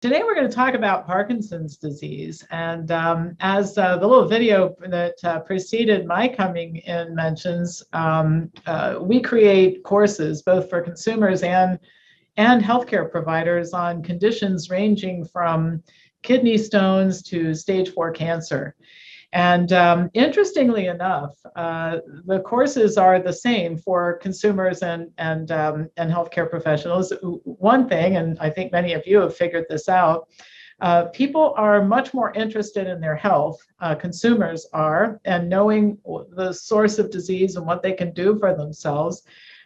Today we're going to talk about Parkinson's disease. And as the little video that preceded my coming in mentions, we create courses both for consumers and healthcare providers on conditions ranging from kidney stones to stage 4 cancer. And interestingly enough, the courses are the same for consumers and healthcare professionals. One thing, and I think many of you have figured this out, people are much more interested in their health, consumers are, and knowing the source of disease and what they can do for themselves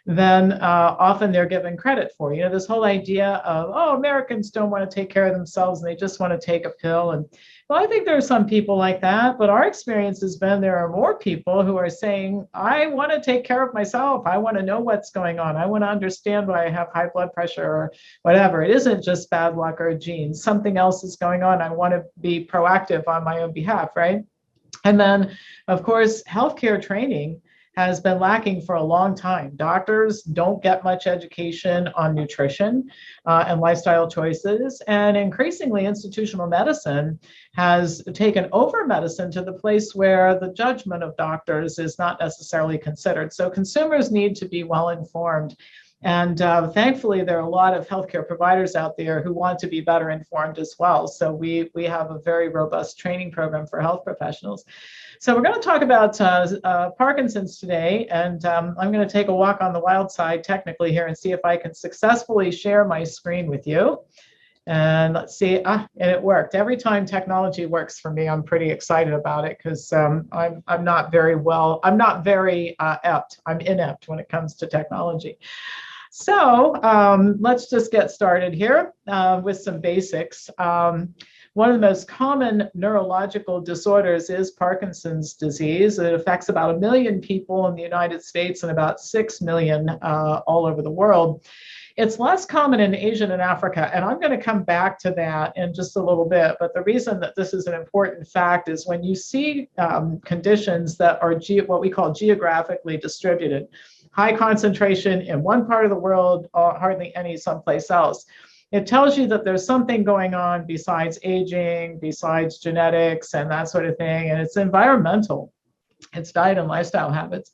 than often they're given credit for. You know, this whole idea of, oh, Americans don't want to take care of themselves and they just want to take a pill. And well, I think there are some people like that, but our experience has been there are more people who are saying, I want to take care of myself. I want to know what's going on. I want to understand why I have high blood pressure or whatever. It isn't just bad luck or genes. Something else is going on. I want to be proactive on my own behalf, right? And then, of course, healthcare training has been lacking for a long time. Doctors don't get much education on nutrition and lifestyle choices. And increasingly, institutional medicine has taken over medicine to the place where the judgment of doctors is not necessarily considered. So consumers need to be well informed. And thankfully, there are a lot of healthcare providers out there who want to be better informed as well. So we have a very robust training program for health professionals. So we're going to talk about Parkinson's today, and I'm going to take a walk on the wild side technically here and see if I can successfully share my screen with you. And let's see, and it worked. Every time technology works for me, I'm pretty excited about it because I'm not very apt. I'm inept when it comes to technology. So let's just get started here with some basics. One of the most common neurological disorders is Parkinson's disease. It affects about 1 million people in the United States and about 6 million all over the world. It's less common in Asia and Africa, and I'm going to come back to that in just a little bit. But the reason that this is an important fact is when you see conditions that are what we call geographically distributed, high concentration in one part of the world, hardly any someplace else. It tells you that there's something going on besides aging, besides genetics and that sort of thing, and it's environmental. It's diet and lifestyle habits.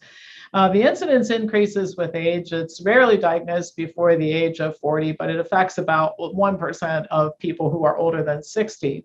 The incidence increases with age. It's rarely diagnosed before the age of 40, but it affects about 1% of people who are older than 60.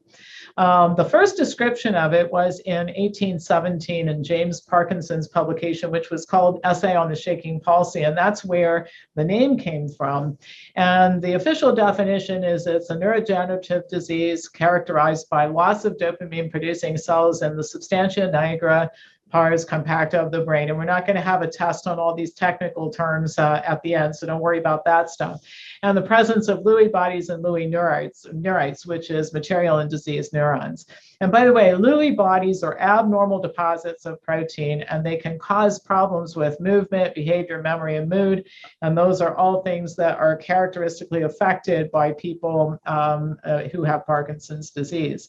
The first description of it was in 1817 in James Parkinson's publication, which was called Essay on the Shaking Palsy, and that's where the name came from. And the official definition is it's a neurodegenerative disease characterized by loss of dopamine-producing cells in the substantia nigra pars compacta of the brain. And we're not going to have a test on all these technical terms at the end, so don't worry about that stuff. And the presence of Lewy bodies and Lewy neurites, which is material and diseased neurons. And by the way, Lewy bodies are abnormal deposits of protein, and they can cause problems with movement, behavior, memory, and mood. And those are all things that are characteristically affected by people who have Parkinson's disease.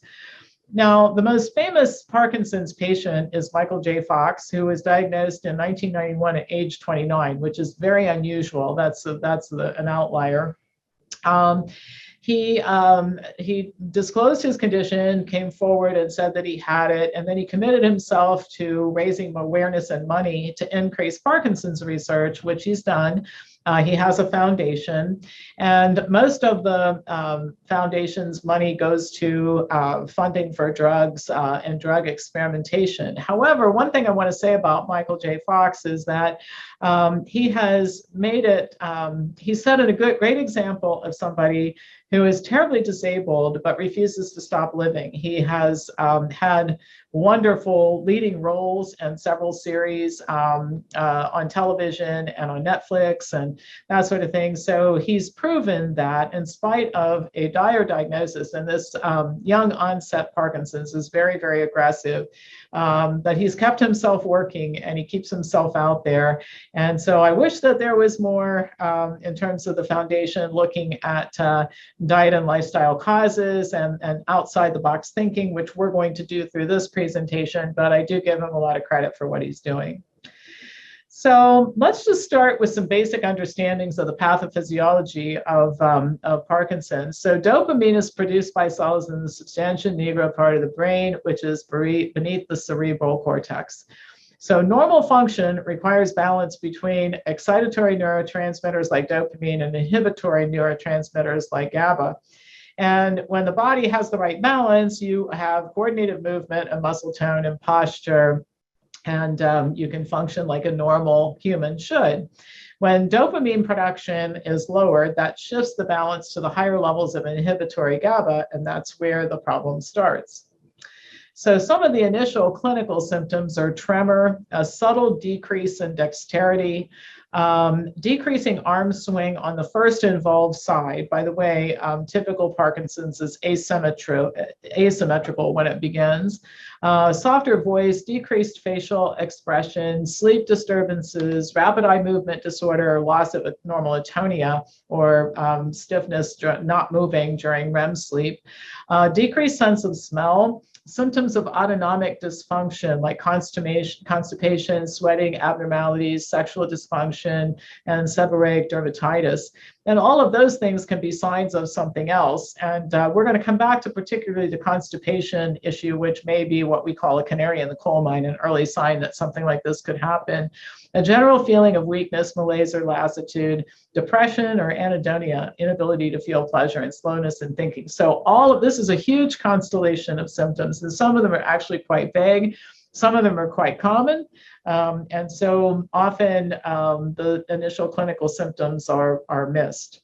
Now, the most famous Parkinson's patient is Michael J. Fox, who was diagnosed in 1991 at age 29, which is very unusual. That's an outlier. He disclosed his condition, came forward and said that he had it, and then he committed himself to raising awareness and money to increase Parkinson's research, which he's done. He has a foundation, and most of the foundation's money goes to funding for drugs and drug experimentation. However, one thing I want to say about Michael J. Fox is that he has made it, he set a great example of somebody who is terribly disabled but refuses to stop living. He has had wonderful leading roles in several series on television and on Netflix and that sort of thing. So he's proven that in spite of a dire diagnosis, and this young onset Parkinson's is very, very aggressive, that he's kept himself working and he keeps himself out there. And so I wish that there was more in terms of the foundation looking at diet and lifestyle causes and outside the box thinking, which we're going to do through this presentation, but I do give him a lot of credit for what he's doing. So let's just start with some basic understandings of the pathophysiology of Parkinson's. So dopamine is produced by cells in the substantia nigra part of the brain, which is beneath the cerebral cortex. So normal function requires balance between excitatory neurotransmitters like dopamine and inhibitory neurotransmitters like GABA. And when the body has the right balance, you have coordinated movement and muscle tone and posture, and you can function like a normal human should. When dopamine production is lowered, that shifts the balance to the higher levels of inhibitory GABA, and that's where the problem starts. So some of the initial clinical symptoms are tremor, a subtle decrease in dexterity, decreasing arm swing on the first involved side. By the way, typical Parkinson's is asymmetrical when it begins. Softer voice, decreased facial expression, sleep disturbances, rapid eye movement disorder, loss of normal atonia, or stiffness, not moving during REM sleep, decreased sense of smell, symptoms of autonomic dysfunction like constipation, sweating abnormalities, sexual dysfunction, and seborrheic dermatitis. And all of those things can be signs of something else. And we're going to come back to particularly the constipation issue, which may be what we call a canary in the coal mine, an early sign that something like this could happen. A general feeling of weakness, malaise or lassitude, depression or anhedonia, inability to feel pleasure, and slowness in thinking. So all of this is a huge constellation of symptoms, and some of them are actually quite vague. Some of them are quite common. And so often the initial clinical symptoms are missed.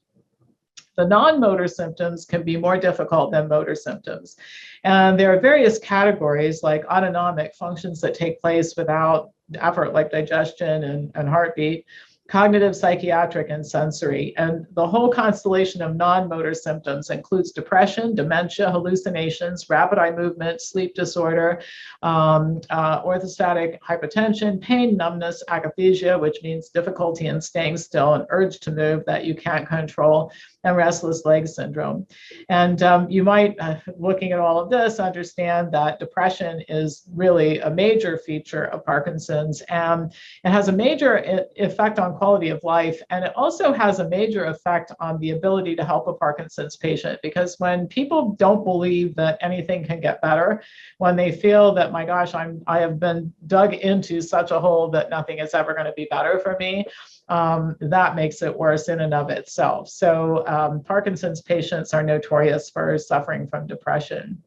The non-motor symptoms can be more difficult than motor symptoms. And there are various categories like autonomic, functions that take place without effort like digestion and heartbeat, cognitive, psychiatric, and sensory. And the whole constellation of non-motor symptoms includes depression, dementia, hallucinations, rapid eye movement, sleep disorder, orthostatic hypotension, pain, numbness, akathisia, which means difficulty in staying still, an urge to move that you can't control, and restless leg syndrome. And you might, looking at all of this, understand that depression is really a major feature of Parkinson's, and it has a major effect on quality of life, and it also has a major effect on the ability to help a Parkinson's patient, because when people don't believe that anything can get better, when they feel that, my gosh, I have been dug into such a hole that nothing is ever going to be better for me, that makes it worse in and of itself. So Parkinson's patients are notorious for suffering from depression.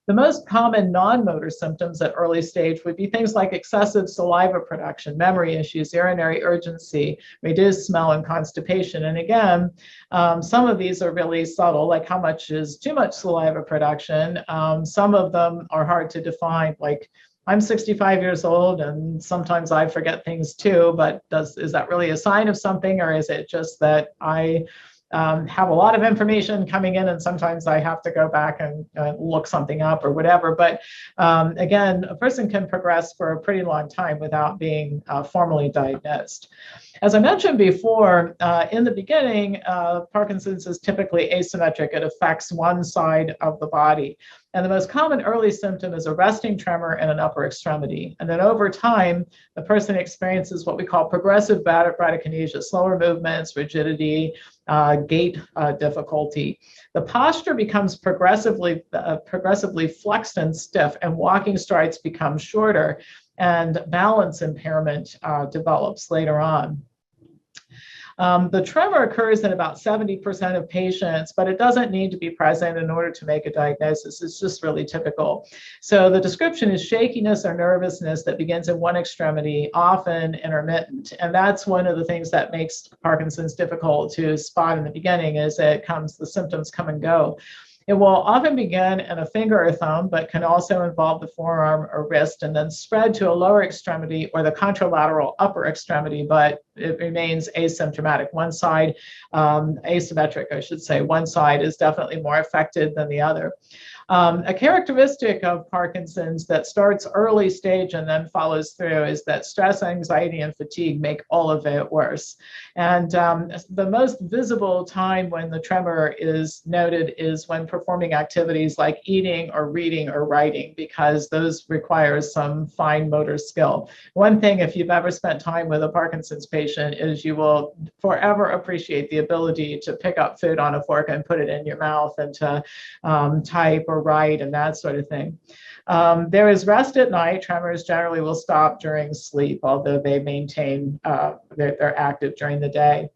The most common non-motor symptoms at early stage would be things like excessive saliva production, memory issues, urinary urgency, reduced smell, and constipation. And again, some of these are really subtle, like how much is too much saliva production. Some of them are hard to define, like I'm 65 years old and sometimes I forget things too, but is that really a sign of something, or is it just that I have a lot of information coming in and sometimes I have to go back and look something up or whatever. But again, a person can progress for a pretty long time without being formally diagnosed. As I mentioned before, in the beginning, Parkinson's is typically asymmetric. It affects one side of the body. And the most common early symptom is a resting tremor in an upper extremity. And then over time, the person experiences what we call progressive bradykinesia, slower movements, rigidity, gait difficulty. The posture becomes progressively flexed and stiff, and walking strides become shorter, and balance impairment develops later on. The tremor occurs in about 70% of patients, but it doesn't need to be present in order to make a diagnosis. It's just really typical. So the description is shakiness or nervousness that begins in one extremity, often intermittent. And that's one of the things that makes Parkinson's difficult to spot in the beginning, is the symptoms come and go. It will often begin in a finger or thumb, but can also involve the forearm or wrist, and then spread to a lower extremity or the contralateral upper extremity, but it remains asymptomatic. One side, asymmetric, I should say. One side is definitely more affected than the other. A characteristic of Parkinson's that starts early stage and then follows through is that stress, anxiety, and fatigue make all of it worse. And the most visible time when the tremor is noted is when performing activities like eating or reading or writing, because those require some fine motor skill. One thing, if you've ever spent time with a Parkinson's patient, is you will forever appreciate the ability to pick up food on a fork and put it in your mouth, and to type or write and that sort of thing. There is rest at night. Tremors generally will stop during sleep, although they maintain, they're active during the day.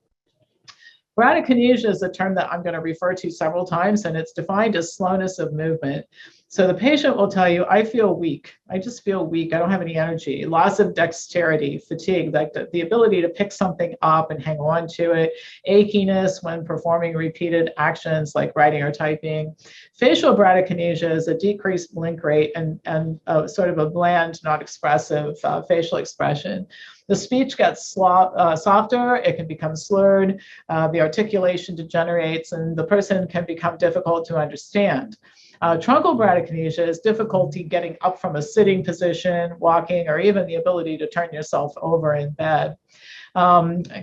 Bradykinesia is a term that I'm going to refer to several times, and it's defined as slowness of movement. So the patient will tell you, I feel weak. I just feel weak. I don't have any energy. Loss of dexterity, fatigue, like the ability to pick something up and hang on to it, achiness when performing repeated actions like writing or typing. Facial bradykinesia is a decreased blink rate and sort of a bland, not expressive facial expression. The speech gets softer, it can become slurred, the articulation degenerates, and the person can become difficult to understand. Truncal bradykinesia is difficulty getting up from a sitting position, walking, or even the ability to turn yourself over in bed.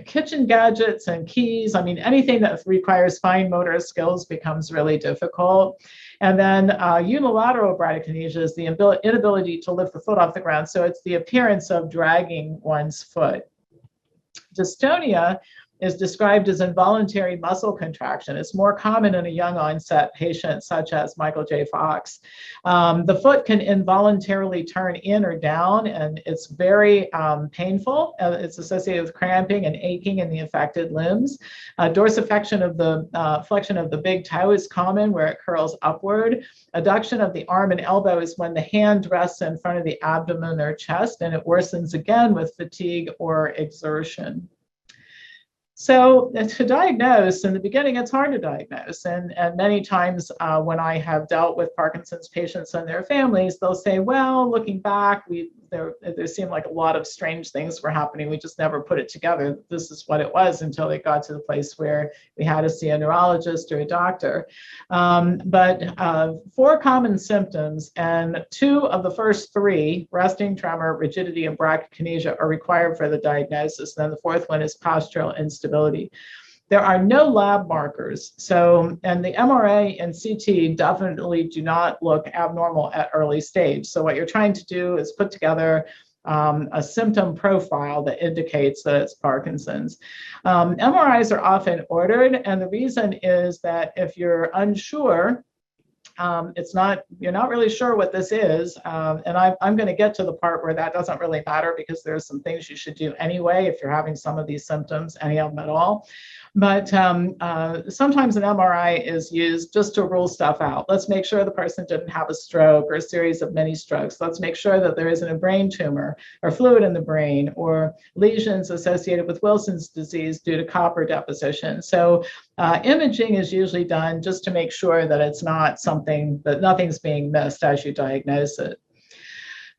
Kitchen gadgets and keys, I mean, anything that requires fine motor skills becomes really difficult. And then unilateral bradykinesia is the inability to lift the foot off the ground. So it's the appearance of dragging one's foot. Dystonia is described as involuntary muscle contraction. It's more common in a young onset patient such as Michael J. Fox. The foot can involuntarily turn in or down, and it's very painful. It's associated with cramping and aching in the affected limbs. Dorsiflexion of the flexion of the big toe is common, where it curls upward. Adduction of the arm and elbow is when the hand rests in front of the abdomen or chest, and it worsens again with fatigue or exertion. So to diagnose, in the beginning, it's hard to diagnose. And many times when I have dealt with Parkinson's patients and their families, they'll say, well, looking back, there seemed like a lot of strange things were happening. We just never put it together. This is what it was until they got to the place where we had to see a neurologist or a doctor. But 4 common symptoms, and 2 of the first 3, resting tremor, rigidity, and bradykinesia, are required for the diagnosis. And then the 4th one is postural instability. There are no lab markers. So, and the MRA and CT definitely do not look abnormal at early stage. So what you're trying to do is put together a symptom profile that indicates that it's Parkinson's. MRIs are often ordered, and the reason is that if you're unsure, you're not really sure what this is. And I'm going to get to the part where that doesn't really matter, because there's some things you should do anyway if you're having some of these symptoms, any of them at all. But sometimes an MRI is used just to rule stuff out. Let's make sure the person didn't have a stroke or a series of mini strokes. Let's make sure that there isn't a brain tumor or fluid in the brain or lesions associated with Wilson's disease due to copper deposition. So imaging is usually done just to make sure that it's not something, that nothing's being missed as you diagnose it.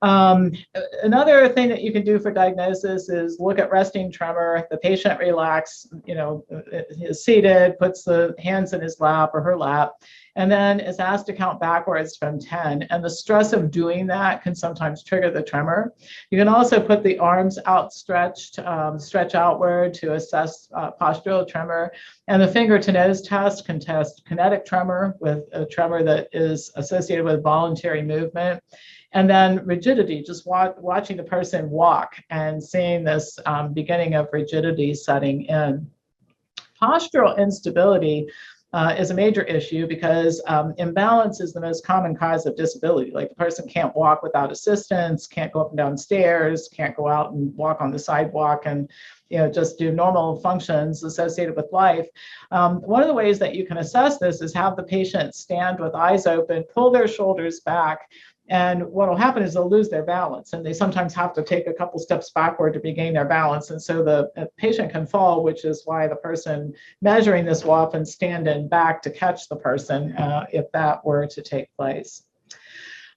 Another thing that you can do for diagnosis is look at resting tremor. The patient relaxes, is seated, puts the hands in his lap or her lap, and then is asked to count backwards from 10. And the stress of doing that can sometimes trigger the tremor. You can also put the arms outstretched, stretch outward to assess postural tremor. And the finger to nose test can test kinetic tremor, with a tremor that is associated with voluntary movement. And then rigidity, just watching the person walk and seeing this beginning of rigidity setting in. Postural instability is a major issue because imbalance is the most common cause of disability. Like, the person can't walk without assistance, can't go up and down stairs, can't go out and walk on the sidewalk and just do normal functions associated with life. One of the ways that you can assess this is have the patient stand with eyes open, pull their shoulders back, and what will happen is they'll lose their balance, and they sometimes have to take a couple steps backward to regain their balance. And so the patient can fall, which is why the person measuring this will often stand in back to catch the person if that were to take place.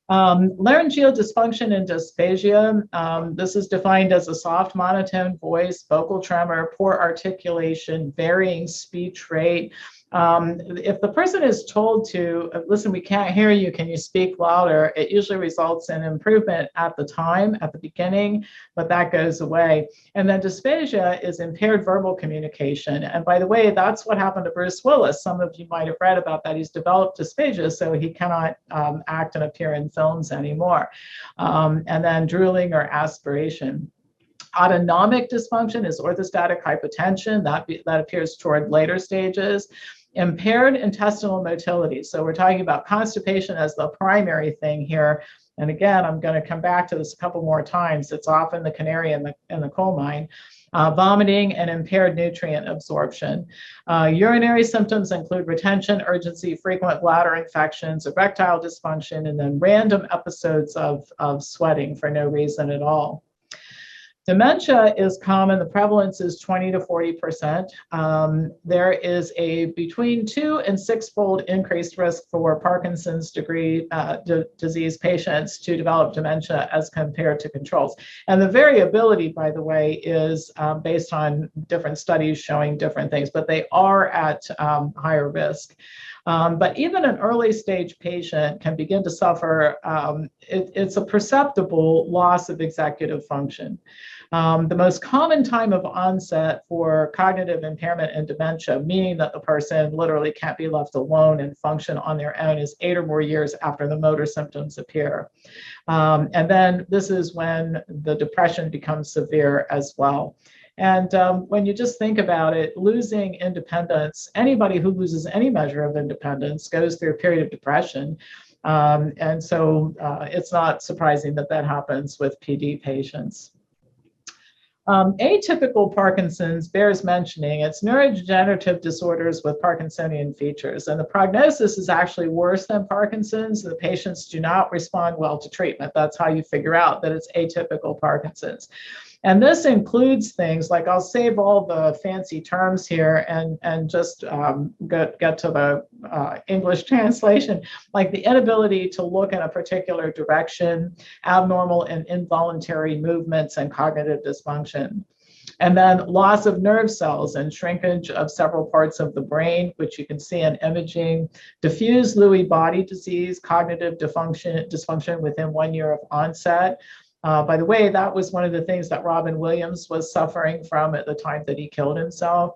Laryngeal dysfunction and dysphagia. This is defined as a soft monotone voice, vocal tremor, poor articulation, varying speech rate. If the person is told to, listen, we can't hear you, can you speak louder? It usually results in improvement at the time, at the beginning, but that goes away. And then dysphagia is impaired verbal communication. And by the way, that's what happened to Bruce Willis. Some of you might have read about that. He's developed dysphagia, so he cannot act and appear in films anymore. And then drooling or aspiration. Autonomic dysfunction is orthostatic hypotension. That appears toward later stages. Impaired intestinal motility. So we're talking about constipation as the primary thing here. And again, I'm going to come back to this a couple more times. It's often the canary in the coal mine. Vomiting and impaired nutrient absorption. Urinary symptoms include retention, urgency, frequent bladder infections, erectile dysfunction, and then random episodes of sweating for no reason at all. Dementia is common. The prevalence is 20 to 40%. There is a between 2 and 6-fold increased risk for Parkinson's disease patients to develop dementia as compared to controls. And the variability, by the way, is based on different studies showing different things, but they are at higher risk. But even an early stage patient can begin to suffer. It's a perceptible loss of executive function. The most common time of onset for cognitive impairment and dementia, meaning that the person literally can't be left alone and function on their own, is 8 or more years after the motor symptoms appear. And then this is when the depression becomes severe as well. And when you just think about it, losing independence, anybody who loses any measure of independence goes through a period of depression. And so it's not surprising that that happens with PD patients. Atypical Parkinson's bears mentioning. It's neurodegenerative disorders with Parkinsonian features, and the prognosis is actually worse than Parkinson's. The patients do not respond well to treatment. That's how you figure out that it's atypical Parkinson's. And this includes things like, I'll save all the fancy terms here and just get to the English translation, like the inability to look in a particular direction, abnormal and involuntary movements, and cognitive dysfunction. And then loss of nerve cells and shrinkage of several parts of the brain, which you can see in imaging, diffuse Lewy body disease, cognitive dysfunction within 1 year of onset. By the way, that was one of the things that Robin Williams was suffering from at the time that he killed himself.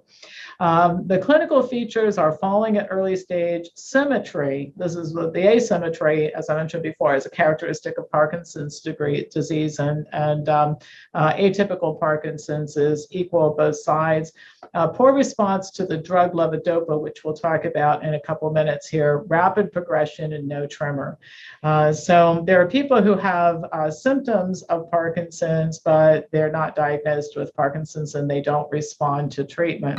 The clinical features are falling at early stage, symmetry. This is the asymmetry, as I mentioned before, is a characteristic of Parkinson's disease, and atypical Parkinson's is equal both sides. Poor response to the drug levodopa, which we'll talk about in a couple minutes here, rapid progression, and no tremor. So there are people who have symptoms of Parkinson's, but they're not diagnosed with Parkinson's and they don't respond to treatment.